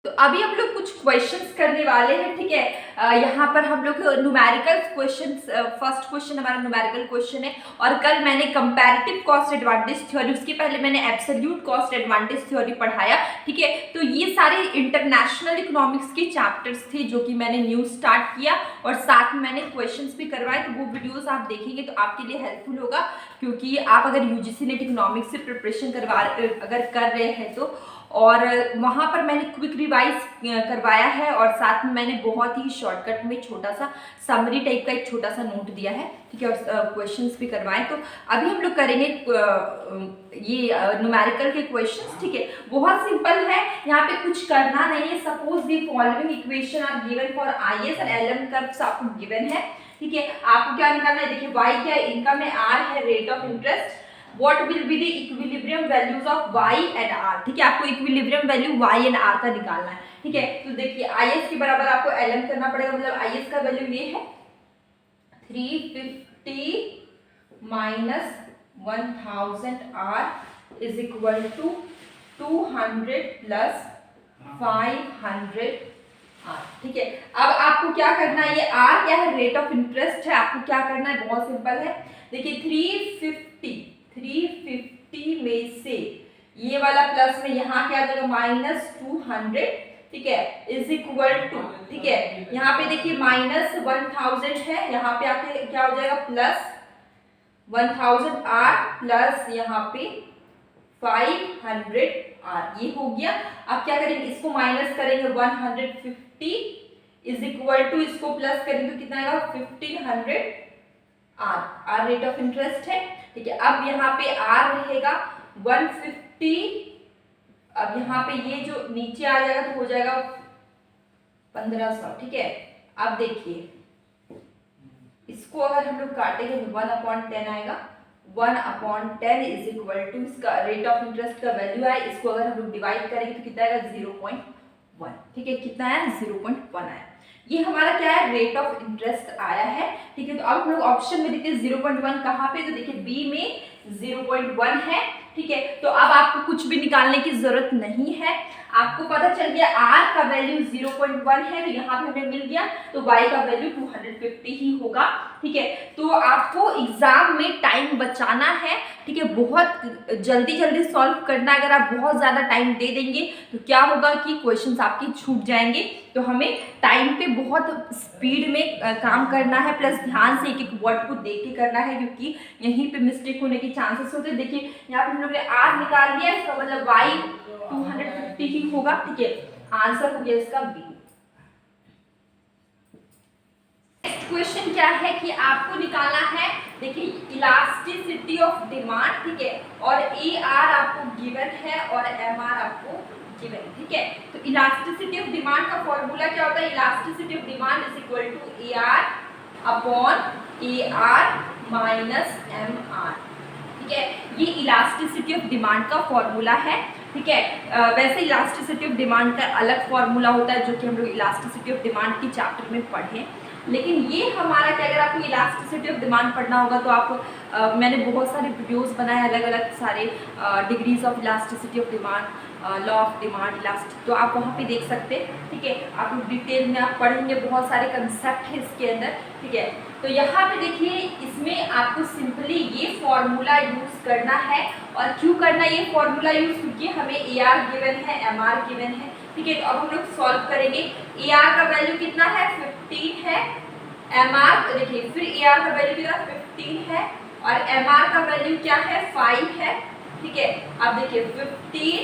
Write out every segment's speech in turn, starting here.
तो अभी हम लोग कुछ क्वेश्चंस करने वाले हैं, ठीक है। यहाँ पर हम लोग न्यूमेरिकल क्वेश्चंस, फर्स्ट क्वेश्चन हमारा न्यूमेरिकल क्वेश्चन है। और कल मैंने कंपैरेटिव कॉस्ट एडवांटेज थ्योरी, उसके पहले मैंने एब्सोल्यूट कॉस्ट एडवांटेज थ्योरी पढ़ाया, ठीक है। तो ये सारे इंटरनेशनल इकोनॉमिक्स के चैप्टर्स थे जो कि मैंने न्यू स्टार्ट किया और साथ में मैंने क्वेश्चंस भी करवाए। तो वो वीडियोस आप देखेंगे तो आपके लिए हेल्पफुल होगा, क्योंकि आप अगर यूजीसी नेट इकोनॉमिक्स से प्रिपरेशन अगर कर रहे हैं तो। और वहाँ पर मैंने क्विक रिवाइज करवाया है और साथ में मैंने बहुत ही शॉर्टकट में छोटा सा समरी टाइप का एक छोटा सा नोट दिया है, ठीक है। और क्वेश्चंस भी करवाएं। तो अभी हम लोग करेंगे ये न्यूमेरिकल के क्वेश्चंस, ठीक है। बहुत सिंपल है, यहाँ पे कुछ करना नहीं है। Suppose the following equation are given for IS और एलएम कर्व्स आपको गिवन है, ठीक है। आपको क्या निकालना है, देखिए y क्या है, इनकम है, r है rate of interest, what will be the equilibrium values of y and r, ठीक है। आपको equilibrium value y and r का निकालना है, ठीक है। तो देखिए is के बराबर आपको lm करना पड़ेगा, मतलब is का वैल्यू ये है 350 minus 1000 r is equal to 200 plus 500 r, ठीक है। अब आपको क्या करना है, ये r क्या है, रेट ऑफ इंटरेस्ट है। आपको क्या करना है, बहुत सिंपल है। देखिए 350 में से ये वाला प्लस में यहाँ क्या आ जाएगा माइनस 200, ठीक है, इज इक्वल टू, ठीक है। यहाँ पे देखिए माइनस 1000 है, यहाँ पे आके क्या हो जाएगा प्लस 1000 r प्लस यहाँ पे 500 r, ये हो गया। अब क्या करेंगे, इसको माइनस करेंगे 150 इज इक्वल टू, इसको प्लस करेंगे तो कितना आएगा 1500 r रेट ऑफ इंटरेस्ट है, ठीक है। अब यहाँ पे r रहेगा 150, अब यहाँ पे ये जो नीचे आ जाएगा तो हो जाएगा 1500, ठीक है। अब देखिए इसको अगर हम लोग काटेंगे 1/10 आएगा, 1/10 इज इक्वल टू, इसका रेट ऑफ इंटरेस्ट का वैल्यू है, इसको अगर हम लोग डिवाइड करेंगे तो कितना आएगा 0.1, ठीक है। कितना आया 0.1 आया, ये हमारा क्या है रेट ऑफ इंटरेस्ट आया है, ठीक है। तो अब हम लोग ऑप्शन में देखते हैं 0.1 कहाँ पे, तो देखिए बी में 0.1 है, ठीक है। तो अब आपको कुछ भी निकालने की जरूरत नहीं है, आपको पता चल गया r का वैल्यू 0.1 है, तो यहाँ पे हमें मिल गया, तो y का वैल्यू 250 ही होगा, ठीक है। तो आपको एग्जाम में टाइम बचाना है, ठीक है। बहुत जल्दी जल्दी सॉल्व करना, अगर आप बहुत ज्यादा टाइम दे देंगे तो क्या होगा कि क्वेश्चंस आपके छूट जाएंगे। तो हमें टाइम पे बहुत स्पीड में काम करना है, प्लस ध्यान से एक एक वर्ड को देख के करना है, क्योंकि यहीं पे मिस्टेक होने के चांसेस होते हैं। देखिए यहाँ पे हम लोग ने r निकाल लिया, इसका मतलब y 250 ही होगा, ठीक है। आंसर हो गया इसका बी। नेक्स्ट क्वेश्चन क्या है कि आपको निकालना है, देखिए इलास्टिसिटी ऑफ डिमांड, ठीक है। और AR आपको गिवन है और MR आपको गिवन, ठीक है। तो इलास्टिसिटी ऑफ डिमांड का फॉर्मूला क्या होता है, elasticity of demand is equal to AR upon AR minus MR, ठीक है। ये इलास्टिसिटी ऑफ डिमांड का फॉर्मूला है, ठीक है। वैसे इलास्टिसिटी ऑफ डिमांड का अलग फॉर्मूला होता है जो कि हम लोग इलास्टिसिटी ऑफ डिमांड की चैप्टर में पढ़े, लेकिन ये हमारा क्या, अगर आपको इलास्टिसिटी ऑफ डिमांड पढ़ना होगा तो आप मैंने बहुत सारे वीडियोस बनाए अलग अलग सारे degrees of elasticity of demand, law of demand elastic, तो आप वहाँ पे देख सकते हैं, ठीक है। आप डिटेल में आप पढ़ेंगे, बहुत सारे कंसेप्ट है इसके अंदर, ठीक है। तो यहाँ पे देखिए इसमें आपको सिंपली ये फॉर्मूला यूज करना है। और क्यों करना है ये फॉर्मूला यूज, क्योंकि हमें AR गिवन है, MR गिवन है, ठीक है। तो अब हम लोग सॉल्व करेंगे। AR का वैल्यू कितना है 15 है, MR देखिए फिर AR का वैल्यू कितना 15 है और MR का वैल्यू क्या है 5 है, ठीक है। अब देखिए 15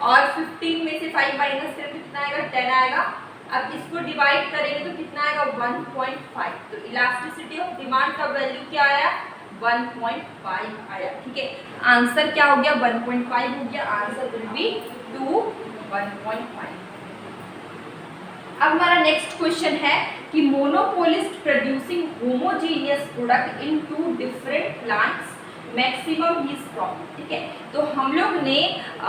और 15 में से 5 माइनस करें तो कितना आएगा 10 आएगा। अब इसको डिवाइड करेंगे तो कितना आएगा 1.5, तो इलास्टिसिटी ऑफ डिमांड का वैल्यू क्या आया 1.5 आया, ठीक है। आंसर क्या हो गया 1.5 हो गया, आंसर विल बी 2 1.5। अब हमारा नेक्स्ट क्वेश्चन है कि monopolist producing homogeneous product in two different plants maximum his profit, ठीक है। तो हम लोग ने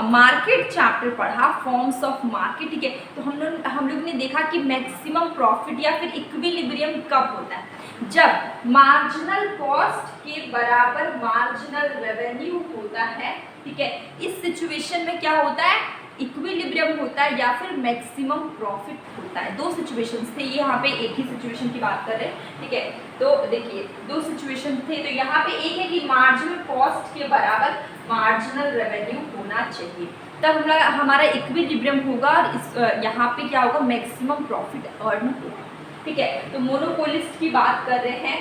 मार्केट चैप्टर पढ़ा, फॉर्म्स ऑफ मार्केट, ठीक है। तो हम लोग ने देखा कि मैक्सिमम प्रॉफिट या फिर इक्विलिब्रियम कब होता है, जब मार्जिनल कॉस्ट के बराबर मार्जिनल रेवेन्यू होता है, ठीक है। इस सिचुएशन में क्या होता है इक्विलिब्रियम होता है या फिर मैक्सिमम प्रॉफिट होता है। दो सिचुएशंस थे, ये यहाँ पे एक ही सिचुएशन की बात कर रहे हैं, ठीक है। तो देखिए दो सिचुएशन थे, तो यहाँ पे एक है कि मार्जिनल कॉस्ट के बराबर मार्जिनल रेवेन्यू होना चाहिए, तब हमारा इक्विलिब्रियम होगा और इस यहाँ पे क्या होगा, मैक्सिमम प्रॉफिट अर्न होगा, ठीक है। तो मोनोपोलिस्ट की बात कर रहे हैं,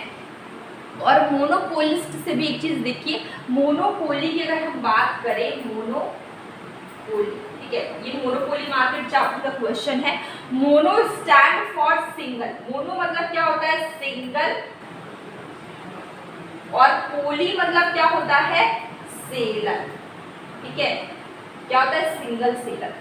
और मोनोपोलिस्ट से भी एक चीज देखिए, मोनोपोली की अगर हम बात करें, मोनोपोली, ठीक है, ये मोनोपोली मार्केट चैप्टर का क्वेश्चन है। Mono stand for single, mono मतलब क्या होता है, सिंगल, और पोली मतलब क्या होता है, सेलर, ठीक है, क्या होता है, सिंगल सेलर,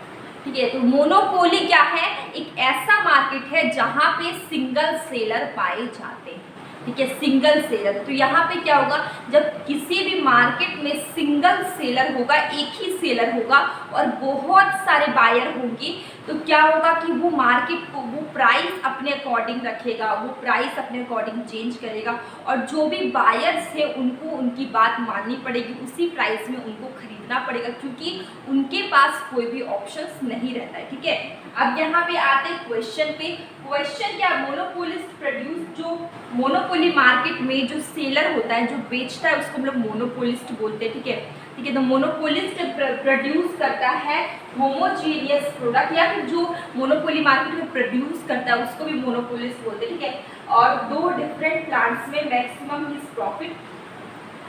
ठीक है। तो मोनोपोली क्या है, एक ऐसा मार्केट है जहां पे सिंगल सेलर पाए जाते हैं, ठीक है, सिंगल सेलर। तो यहाँ पे क्या होगा, जब किसी भी मार्केट में सिंगल सेलर होगा, एक ही सेलर होगा और बहुत सारे बायर होंगे, तो क्या होगा कि वो मार्केट को वो प्राइस अपने अकॉर्डिंग रखेगा, वो प्राइस अपने अकॉर्डिंग चेंज करेगा, और जो भी बायर्स है उनको उनकी बात माननी पड़ेगी, उसी प्राइस में उनको खरीदना पड़ेगा, क्योंकि उनके पास कोई भी ऑप्शंस नहीं रहता है, ठीक है। अब यहाँ पे आते हैं क्वेश्चन पे। क्वेश्चन क्या, मोनोपोलिस्ट प्रोड्यूस, जो मोनोपोली मार्केट में जो सेलर होता है, जो बेचता है, उसको हम लोग मोनोपोलिस्ट बोलते हैं, ठीक है, ठीक है। तो मोनोपोलिस्ट प्रोड्यूस करता है होमोजीनियस प्रोडक्ट, या फिर जो मोनोपोली मार्केट में प्रोड्यूस करता है उसको भी मोनोपोलिस्ट बोलते हैं, ठीक है। और दो डिफरेंट प्लांट्स में maximum his profit,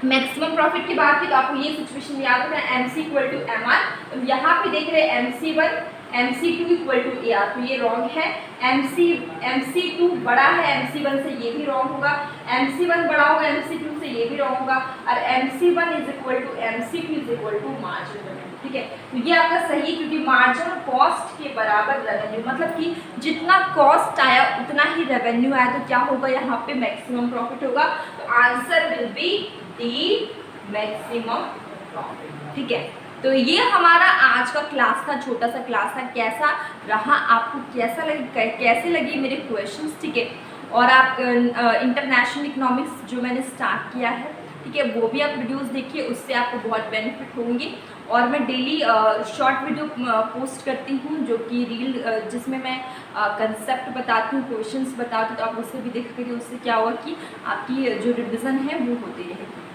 maximum profit की बात की तो आपको ये सिचुएशन याद होगा, MC इक्वल टू MR। तो यहाँ पे देख रहे हैं MC1 MC2 equal to AR, तो ये रॉन्ग है। MC2 बड़ा है MC1 से, ये भी रॉन्ग होगा। MC1 बड़ा होगा MC2 से, ये भी रॉन्ग होगा। और MC1 is equal to MC2 is equal to marginal, ठीक है। तो ये आपका सही, क्योंकि मार्जिनल कॉस्ट के बराबर रेवेन्यू, मतलब कि जितना कॉस्ट आया उतना ही रेवेन्यू आया, तो क्या होगा, यहाँ पे मैक्सिमम प्रॉफिट होगा। तो answer will be the maximum profit, ठीक है। तो ये हमारा आज का क्लास था, छोटा सा क्लास था। कैसा रहा आपको, कैसा लगे, कैसे लगी मेरे क्वेश्चंस, ठीक है। और आप इंटरनेशनल इकोनॉमिक्स जो मैंने स्टार्ट किया है, ठीक है, वो भी आप वीडियोस देखिए, उससे आपको बहुत बेनिफिट होंगे। और मैं डेली शॉर्ट वीडियो पोस्ट करती हूँ, जो कि रील, जिसमें मैं कंसेप्ट बताती हूँ, क्वेश्चंस बताती हूँ, तो आप उससे भी देख करिए, उससे क्या होगा कि आपकी जो रिविज़न है वो होती रहेगी।